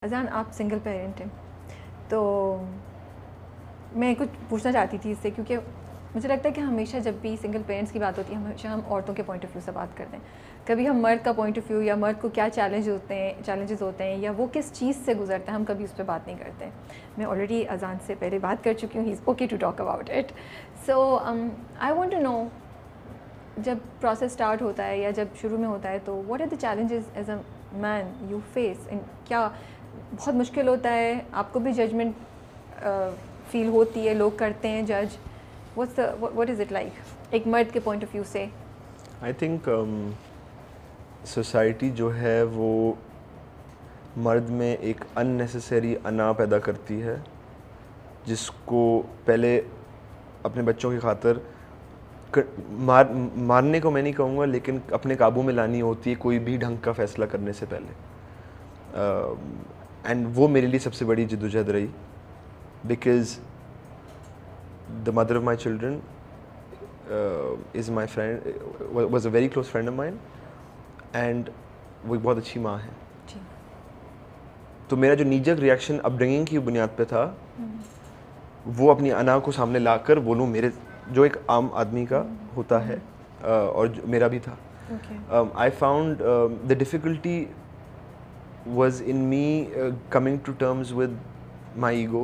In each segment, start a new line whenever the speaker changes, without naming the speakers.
अज़ान, आप single parent हैं, तो मैं कुछ पूछना चाहती थी इससे, क्योंकि मुझे लगता है कि हमेशा जब भी सिंगल पेरेंट्स की बात होती है हमेशा हम औरतों के पॉइंट ऑफ व्यू से बात करते हैं। कभी हम मर्द का पॉइंट ऑफ व्यू या मर्द को क्या चैलेंजेस होते हैं या वो किस चीज़ से गुजरता है, हम कभी उस पर बात नहीं करते। मैं ऑलरेडी अज़ान से पहले बात कर चुकी हूँ, he is okay to talk about it. So I want to know, जब प्रोसेस स्टार्ट होता है या जब शुरू में होता है, तो what are the challenges as a man you face in, क्या बहुत मुश्किल होता है? आपको भी जजमेंट फील होती है, लोग करते हैं जज, व्हाट इज़ इट लाइक एक मर्द के पॉइंट ऑफ व्यू से?
आई थिंक सोसाइटी जो है वो मर्द में एक अननेसेसरी अना पैदा करती है, जिसको पहले अपने बच्चों की खातिर मारने को मैं नहीं कहूँगा, लेकिन अपने काबू में लानी होती है कोई भी ढंग का फ़ैसला करने से पहले। एंड वो मेरे लिए सबसे बड़ी जद्दोजहद रही, because the mother of my children is my friend, was a very close friend of mine, and वो एक बहुत अच्छी माँ है। तो मेरा जो नीजक रिएक्शन अपब्रिंगिंग की बुनियाद पे था, वो अपनी अना को सामने लाकर बोलूँ, मेरे जो एक आम आदमी का होता है, और मेरा भी था। I found the difficulty was in me coming to terms with my ego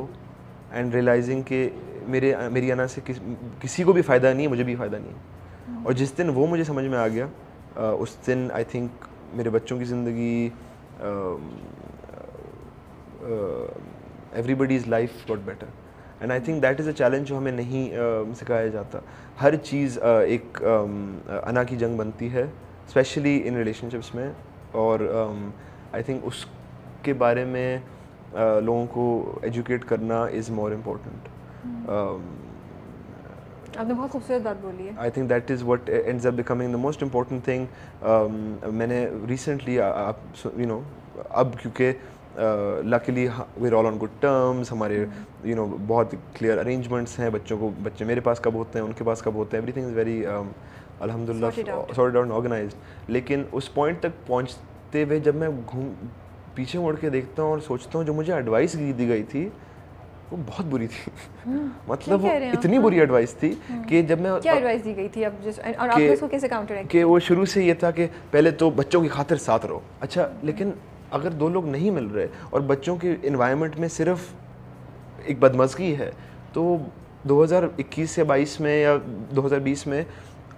and realizing कि मेरी अना से किसी को भी फ़ायदा नहीं है, मुझे भी फ़ायदा नहीं है। और जिस दिन वो मुझे समझ में आ गया, उस दिन आई थिंक मेरे बच्चों की ज़िंदगी, everybody's life got better, and I think that is a challenge जो हमें नहीं सिखाया जाता। हर चीज़ एक अना की जंग बनती है, स्पेशली इन रिलेशनशिप्स में, और आई थिंक उसके बारे में लोगों को एजुकेट करना इज़ मोर इम्पोर्टेंट।
आपने बहुत खूबसूरत बात बोली है।
I think that is what ends up becoming the most important thing. मैंने रिसेंटली यू नो, अब क्योंकि luckily we are all on good terms, हमारे यू नो बहुत क्लियर अरेंजमेंट्स हैं, बच्चे मेरे पास कब होते हैं, उनके पास कब होते हैं, एवरीथिंग इज़ वेरी अल्हम्दुलिल्लाह सॉर्टेड आउट, ऑर्गेनाइज्ड। लेकिन उस पॉइंट तक पहुँचते हुए जब मैं पीछे मुड़ के देखता हूँ और सोचता हूँ जो मुझे एडवाइस दी गई थी वो बहुत बुरी थी। मतलब वो इतनी बुरी एडवाइस थी कि जब मैं,
क्या एडवाइस दी गई थी अब और आपने उसको कैसे काउंटर किया?
कि वो शुरू से ये था कि पहले तो बच्चों की खातिर साथ रहो। अच्छा, लेकिन अगर दो लोग नहीं मिल रहे और बच्चों के इन्वायरमेंट में सिर्फ एक बदमज़गी है, तो 2021 या 22 में या 2020 में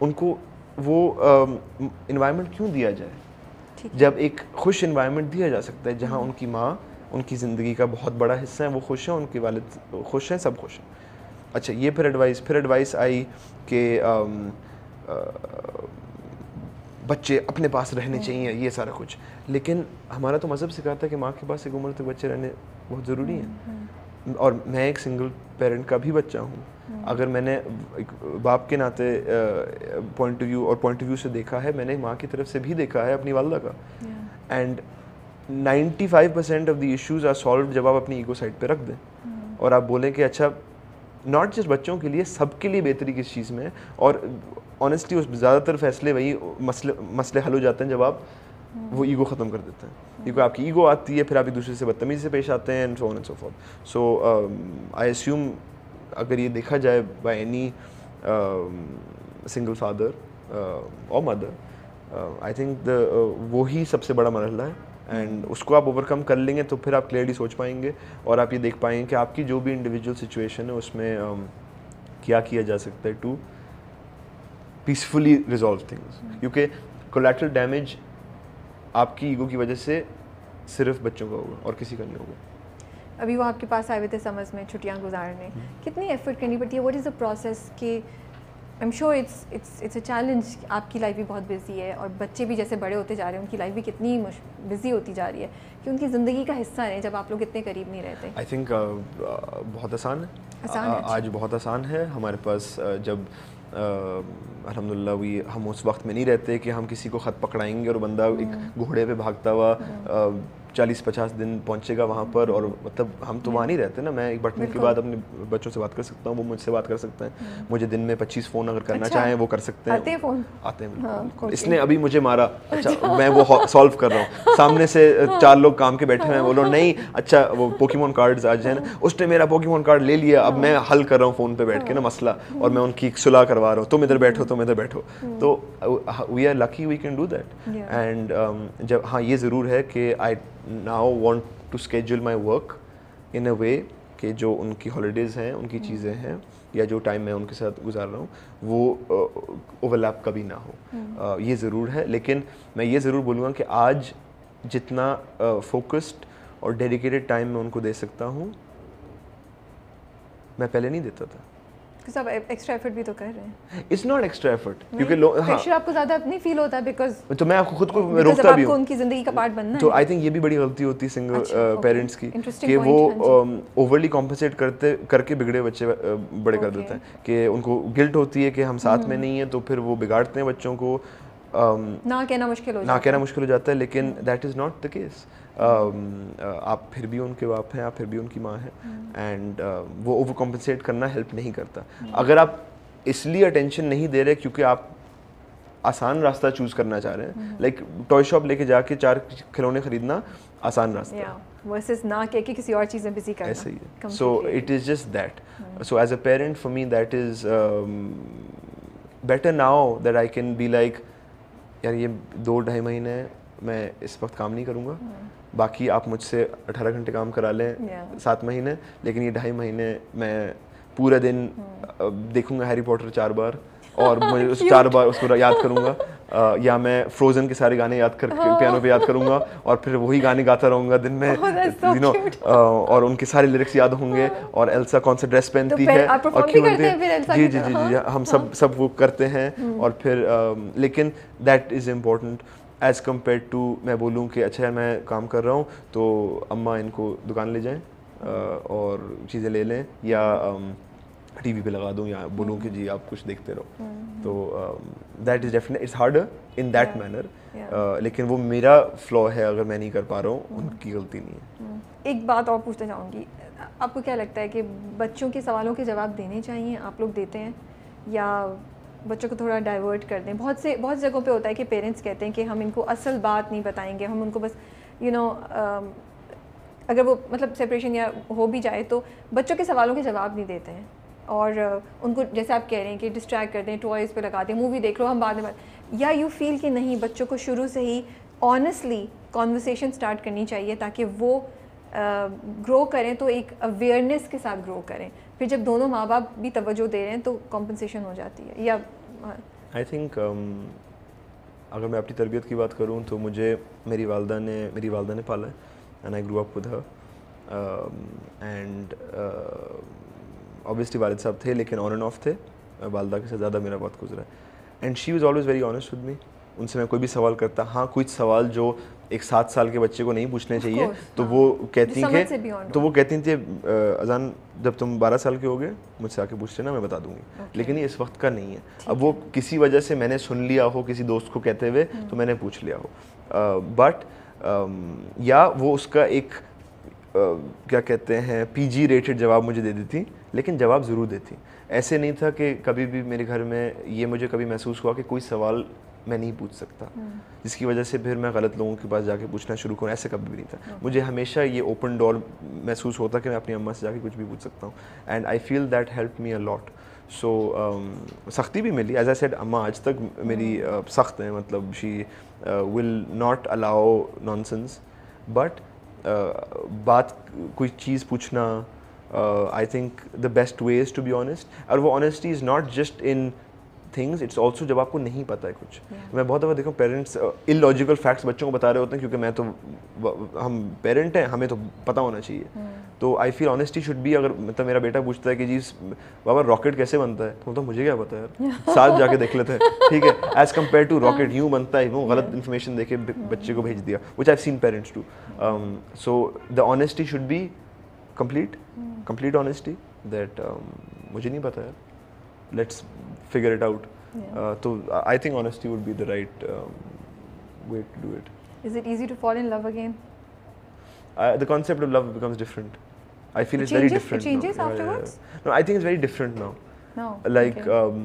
उनको वो इन्वायरमेंट क्यों दिया जाए, जब एक खुश इन्वायरमेंट दिया जा सकता है जहाँ उनकी माँ उनकी ज़िंदगी का बहुत बड़ा हिस्सा है, वो खुश हैं, उनके वालिद खुश हैं, सब खुश हैं। अच्छा, ये फिर एडवाइस आई कि बच्चे अपने पास रहने चाहिए, ये सारा कुछ। लेकिन हमारा तो मज़हब सिखाता है कि माँ के पास एक उम्र तक बच्चे रहने बहुत ज़रूरी हैं। और मैं एक सिंगल पेरेंट का भी बच्चा हूँ। अगर मैंने एक बाप के नाते पॉइंट ऑफ व्यू से देखा है, मैंने माँ की तरफ से भी देखा है अपनी वालदा का, and 95% of the issues are solve जब आप अपनी ईगो साइड पे रख दें और आप बोलें कि अच्छा, नॉट जस्ट बच्चों के लिए, सबके लिए बेहतरी किस चीज़ में है। और ऑनेस्टली उस ज़्यादातर फैसले वही मसले हल हो जाते हैं जब आप वो ईगो ख़त्म कर देते हैं, क्योंकि आपकी ईगो आती है, फिर आप एक दूसरे से बदतमीज़ी से पेश आते हैं, and so on and so fourth. So I assume अगर ये देखा जाए बाय एनी सिंगल फादर और मदर, आई थिंक वो ही सबसे बड़ा मरहला है, एंड उसको आप ओवरकम कर लेंगे तो फिर आप क्लियरली सोच पाएंगे और आप ये देख पाएंगे कि आपकी जो भी इंडिविजुअल सिचुएशन है उसमें क्या किया जा सकता है टू पीसफुली रिजॉल्व थिंग्स, क्योंकि कोलैटरल डैमेज आपकी ईगो की वजह से सिर्फ बच्चों का होगा और किसी का नहीं होगा।
अभी वो आपके पास आए हुए थे समझ में छुट्टियां गुजारने, कितनी एफर्ट करनी पड़ती है? What is the process? कि I am sure it's a challenge. आपकी लाइफ भी बहुत बिजी है और बच्चे भी जैसे बड़े होते जा रहे हैं, उनकी लाइफ भी कितनी बिजी होती जा रही है कि उनकी ज़िंदगी का हिस्सा है जब आप लोग इतने करीब नहीं रहते।
आई थिंक बहुत आसान है, आज बहुत आसान है हमारे पास। जब अल्हम्दुलिल्लाह हम उस वक्त में नहीं रहते कि हम किसी को ख़त पकड़ाएंगे और बंदा एक घोड़े पे भागता हुआ 40-50 दिन पहुंचेगा वहाँ पर, और मतलब हम तो वहाँ नहीं रहते ना, मैं एक बटन के बाद अपने बच्चों से बात कर सकता हूँ, वो मुझसे बात कर सकते हैं, मुझे दिन में 25 फ़ोन अगर करना चाहें वो कर सकते हैं।
आते हैं फ़ोन?
आते हैं बिल्कुल। इसने अभी मुझे मारा, अच्छा मैं वो सॉल्व कर रहा हूँ, सामने से 4 लोग काम के बैठे हैं, बोलो नहीं अच्छा वो पोकेमोन कार्ड्स आज है ना, उसने मेरा पोकेमोन कार्ड ले लिया, अब मैं हल कर रहा हूँ फ़ोन पे बैठ के ना मसला, और मैं उनकी सुलह करवा रहा हूँ, तुम इधर बैठो तुम इधर बैठो। तो we are lucky we can do that. And जब हाँ ये ज़रूर है कि I now want to schedule my work in a way कि जो उनकी हॉलीडेज़ हैं, उनकी चीज़ें हैं, या जो टाइम मैं उनके साथ गुजार रहा हूँ वो ओवरलैप कभी ना हो। ये ज़रूर है, लेकिन मैं ये ज़रूर बोलूँगा कि आज जितना फोकस्ड और डेडिकेटेड टाइम मैं उनको दे सकता हूँ मैं पहले नहीं देता था।
सब एक्स्ट्रा एफर्ट भी तो कर रहे हैं।
इट्स नॉट एक्स्ट्रा एफर्ट, क्योंकि
प्रेशर आपको ज़्यादा नहीं फील होता है बिकॉज
तो मैं आपको खुद को रोकता भी हूँ,
उनकी ज़िंदगी का पार्ट बनना है।
तो आई थिंक ये भी बड़ी गलती होती है सिंगल पेरेंट्स की कि वो ओवरली कॉम्पनसेट करके बिगड़े बच्चे बड़े कर देते हैं, कि उनको गिल्ट होती है कि हम साथ में नहीं है, तो फिर वो बिगाड़ते हैं बच्चों को,
ना कहना मुश्किल हो
जाता है, लेकिन that is not the case. आप फिर भी उनके बाप हैं, आप फिर भी उनकी माँ हैं, एंड वो ओवर कॉम्पनसेट करना हेल्प नहीं करता। अगर आप इसलिए अटेंशन नहीं दे रहे क्योंकि आप आसान रास्ता चूज करना चाह रहे हैं, लाइक टॉय शॉप लेके जाके 4 खिलौने खरीदना आसान रास्ता,
वर्सेस ना कह के किसी और चीज़ में बिजी करना,
ऐसा ही है। So it is just that, so as a parent for me that is better now that I can be like यार ये 2-2.5 महीने मैं इस वक्त काम नहीं करूँगा, बाकी आप मुझसे 18 घंटे काम करा लें 7 महीने, लेकिन ये 2.5 महीने मैं पूरा दिन देखूंगा हैरी पॉटर 4 बार और मुझे उस 4 बार उसको याद करूँगा, या मैं फ्रोजन के सारे गाने याद कर पियानो पे याद करूँगा और फिर वही गाने गाता रहूँगा दिन में, यू नो, और उनके सारे लिरिक्स याद होंगे, और एल्सा कौन सा ड्रेस पहनती है और क्यों बनती है, जी जी जी जी हम सब वो करते हैं, और फिर लेकिन that is important as compare to मैं बोलूँ कि अच्छा मैं काम कर रहा हूँ तो अम्मा इनको दुकान ले जाएं और चीज़ें ले लें, या टीवी पे लगा दूँ, या बोलूँ कि जी आप कुछ देखते रहो, तो that is definite it's harder in that manner, लेकिन वो मेरा फ्लॉ है, अगर मैं नहीं कर पा रहा हूँ उनकी गलती नहीं है।
एक बात और पूछना चाहूँगी, आपको क्या लगता है कि बच्चों के सवालों के जवाब देने चाहिए, आप लोग देते हैं, या बच्चों को थोड़ा डाइवर्ट कर दें? बहुत जगहों पे होता है कि पेरेंट्स कहते हैं कि हम इनको असल बात नहीं बताएंगे, हम उनको बस अगर वो मतलब सेपरेशन या हो भी जाए तो बच्चों के सवालों के जवाब नहीं देते हैं, और उनको जैसे आप कह रहे हैं कि डिस्ट्रैक्ट कर दें, टॉयज़ पे लगा दें, मूवी देख लो हम बाद में या यू फील कि नहीं, बच्चों को शुरू से ही ऑनेस्टली कॉन्वर्सेशन स्टार्ट करनी चाहिए ताकि वो ग्रो करें, तो एक अवेयरनेस के साथ ग्रो करें, फिर जब दोनों माँ बाप भी तवज्जो दे रहे हैं तो कॉम्पनसेशन हो जाती है। या
आई थिंक अगर मैं अपनी तरबियत की बात करूँ तो मुझे मेरी वालदा ने पाला है, and I grew up with her, and obviously वालिद साहब थे लेकिन ऑन एंड ऑफ थे, वालदा के साथ ज़्यादा मेरा वक्त गुजरा है, and she was always very honest with me. उनसे मैं कोई भी सवाल करता, हाँ कुछ सवाल जो एक 7 साल के बच्चे को नहीं पूछने चाहिए, तो वो कहती थी अजान जब तुम 12 साल के होगे मुझसे आके पूछ लेना, मैं बता दूंगी, लेकिन ये इस वक्त का नहीं है। अब वो किसी वजह से मैंने सुन लिया हो किसी दोस्त को कहते हुए तो मैंने पूछ लिया हो, बट या वो उसका एक क्या कहते हैं PG रेटेड जवाब मुझे दे देती, लेकिन जवाब ज़रूर देती। ऐसे नहीं था कि कभी भी मेरे घर में ये मुझे कभी महसूस हुआ कि कोई सवाल मैं नहीं पूछ सकता, जिसकी वजह से फिर मैं गलत लोगों के पास जाके पूछना शुरू करूँ, ऐसे कभी भी नहीं था। मुझे हमेशा ये ओपन डोर महसूस होता कि मैं अपनी अम्मा से जाके कुछ भी पूछ सकता हूँ, and I feel that help me a lot. So सख्ती भी मिली, एज आई सेड अम्मा आज तक मेरी सख्त हैं, मतलब she will not allow nonsense, but बात कोई चीज़ पूछना, I think the best way is to be honest, और वो honesty is not just in things, it's also जब आपको नहीं पता है कुछ। मैं बहुत दफ़ा देखूँ पेरेंट्स इलॉजिकल फैक्ट्स बच्चों को बता रहे होते हैं, क्योंकि मैं तो हम पेरेंट हैं, हमें तो पता होना चाहिए, तो I feel honesty should B. अगर मतलब मेरा बेटा पूछता है कि जी बाबा रॉकेट कैसे बनता है, तो मुझे क्या पता यार, साथ जाके देख लेते हैं, ठीक है, एज कम्पेयर टू रॉकेट यूँ बनता है, वो गलत इन्फॉर्मेशन देके बच्चे को भेज दिया, which I have seen parents too. So the honesty should be complete honesty that मुझे नहीं पता है, let's figure it out. So I think honesty would be the right way to do it.
Is it easy to fall in love again?
the concept of love becomes different. I feel
It
it's very
changes- it
different
changes
now.
afterwards?
No, I think it's very different now.
No.
Like
okay.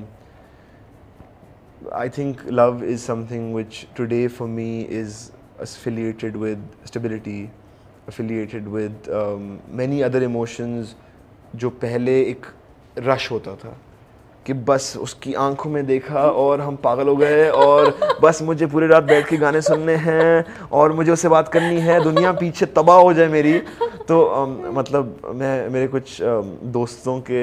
I think love is something which today for me is affiliated with stability, affiliated with many other emotions जो पहले एक rush होता था कि बस उसकी आंखों में देखा और हम पागल हो गए और बस मुझे पूरी रात बैठ के गाने सुनने हैं और मुझे उससे बात करनी है, दुनिया पीछे तबाह हो जाए मेरी। तो मतलब मैं मेरे कुछ दोस्तों के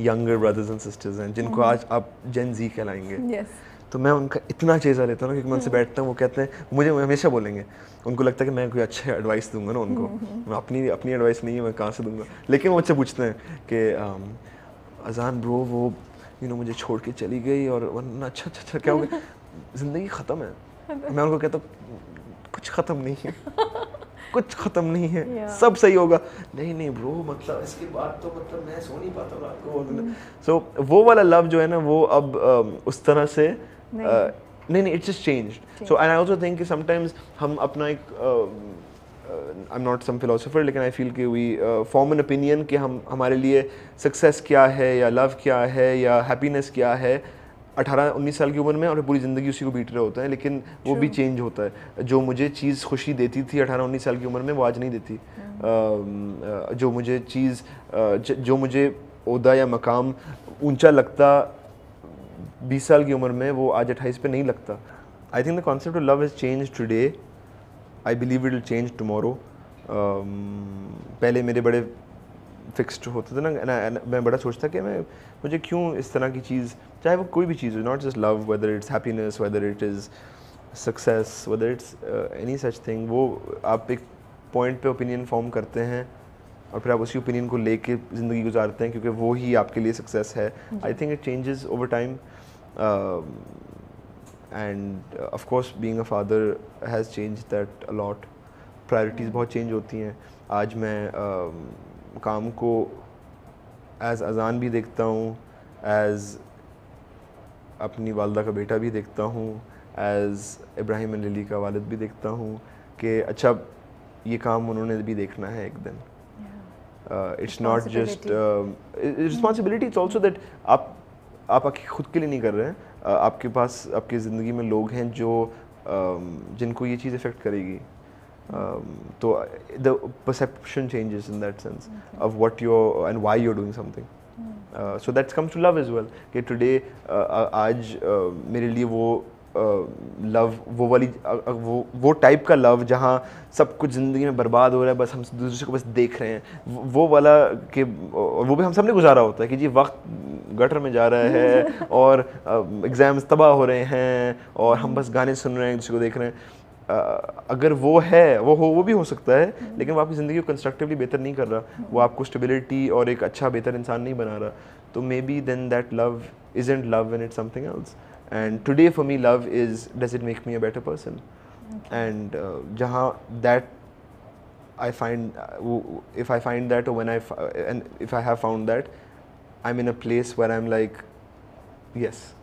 यंगर ब्रदर्स एंड सिस्टर्स हैं जिनको आज आप जेन जी कहलाएंगे।
Yes.
तो मैं उनका इतना चेज़ा लेता हूँ ना, क्योंकि मैं उनसे बैठता हूँ, वो कहते हैं, मुझे हमेशा बोलेंगे, उनको लगता है कि मैं कोई अच्छे एडवाइस दूंगा ना उनको, मैं अपनी एडवाइस नहीं है, मैं कहाँ से दूंगा, लेकिन वो मुझसे पूछते हैं कि अजान ब्रो वो मुझे छोड़ के चली गई और वरना अच्छा क्या हो गया, ज़िंदगी ख़त्म है। मैं उनको कहता हूँ कुछ ख़त्म नहीं है, कुछ ख़त्म नहीं है, सब सही होगा। नहीं ब्रो, मतलब इसके बाद तो मतलब मैं सो नहीं पाता रात को। सो वो वाला लव जो है ना, वो अब उस तरह से नहीं, it's just changed. So and I also think कि समटाइम्स हम अपना एक I am not some philosopher, लेकिन आई फील कि वी फॉर्म एन ओपिनियन कि हमारे लिए सक्सेस क्या है या लव क्या है या हैप्पीनेस क्या है 18-19 साल की उम्र में, और पूरी ज़िंदगी उसी को बीट रहे होते हैं, लेकिन वो भी चेंज होता है। जो मुझे चीज़ खुशी देती थी 18-19 साल की उम्र में, वो आज नहीं देती। जो मुझे चीज़ जो मुझे ओहदा या मकाम ऊंचा लगता 20 साल की उम्र में, वो आज 28 पे नहीं लगता। आई think the concept of love has change today, I believe it will change tomorrow. पहले मेरे बड़े फिक्स्ड होते थे ना, मैं बड़ा सोचता कि मुझे क्यों इस तरह की चीज़, चाहे वो कोई भी चीज़ हो, not just love, whether it's happiness, whether it is success, whether it's any such thing, वो आप एक पॉइंट पे ओपिनियन फॉर्म करते हैं और फिर आप उसी ओपिनियन को लेके ज़िंदगी गुजारते हैं, क्योंकि वो ही आपके लिए सक्सेस है। I think it changes over time, end of course being a father has change that a lot. Priorities बहुत चेंज होती हैं। आज मैं काम को एज़ अजान भी देखता हूँ, एज़ अपनी वालदा का बेटा भी देखता हूँ, एज़ इब्राहिम एंड लिली का वालिद भी देखता हूँ कि अच्छा ये काम उन्होंने भी देखना है एक दिन। It's not just responsibility, it's also that आप खुद के लिए नहीं कर रहे हैं, आपके पास आपकी ज़िंदगी में लोग हैं जो जिनको ये चीज़ इफ़ेक्ट करेगी। तो the perception changes in that sense of what you're and why you're doing something. So that comes to love as well. कि today आज मेरे लिए वो लव, वो वाली वो टाइप का लव जहाँ सब कुछ ज़िंदगी में बर्बाद हो रहा है, बस हम दूसरे को बस देख रहे हैं, वो वाला कि वो भी हम सब ने गुजारा होता है कि जी वक्त गटर में जा रहा है और एग्ज़ाम्स तबाह हो रहे हैं और हम बस गाने सुन रहे हैं, दूसरे को देख रहे हैं। अगर वो है, वो भी हो सकता है, लेकिन वो आपकी ज़िंदगी को कंस्ट्रक्टिवली बेहतर नहीं कर रहा, वो आपको स्टेबिलिटी और एक अच्छा बेहतर इंसान नहीं बना रहा, तो maybe then that love isn't love and it's something else. And today for me love is does it make me a better person, and जहाँ that I find if I find that, or when and if I have found that, I'm in a place where I'm like, yes,